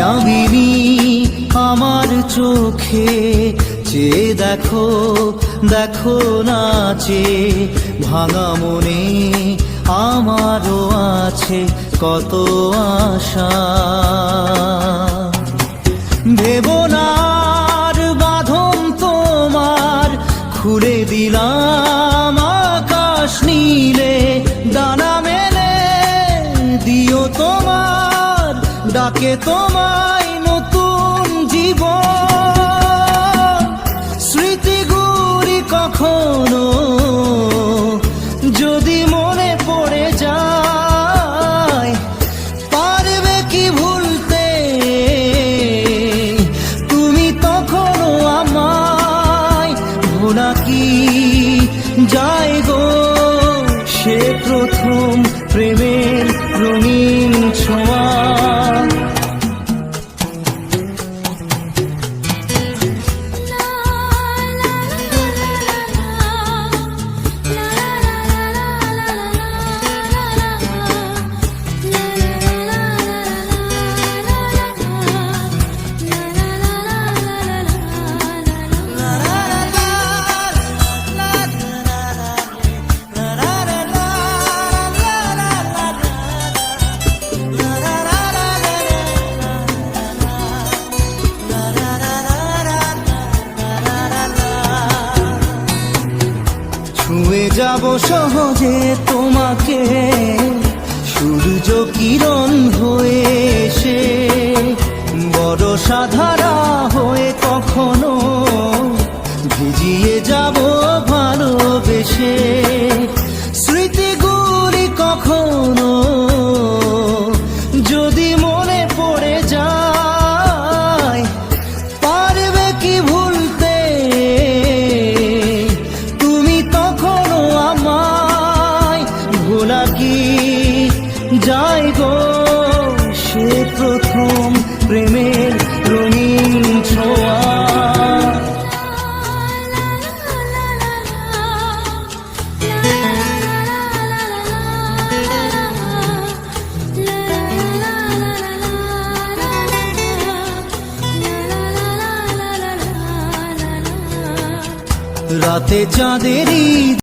মায়াবিনী আমার চোখে চেয়ে দেখো, দেখো নাচে ভাঙা মনে আমারও আছে কত আশা। ভেবো না আর বাঁধন তোমার, খুলে দিলাম আকাশ নীলে, ডানা মেলে দিও তোমার ডাকে তোমায় নতুন জীবন। স্মৃতিগুলি কখনো যদি মনে পড়ে যায়, পারবে কি ভুলতে তুমি তখনও আমায়? ভোলা কি যায় গো সে প্রথম প্রেমের রঙিন ছোঁয়া। ছুঁয়ে যাব সহজে তোমাকে সূর্য কিরণ হয়ে এসে, বড় সাধারা হয়ে কখনো ভিজিয়ে যাব ভালোবেসে। স্মৃতিগুলি কখনো যদি মনে পড়ে যায়, পারবে কি ভুলতে তুমি তখনও আমায়? ভোলা কি যায় গো সে প্রথম প্রেমের রঙিন ছোঁয়া। রাতে চাঁদেরই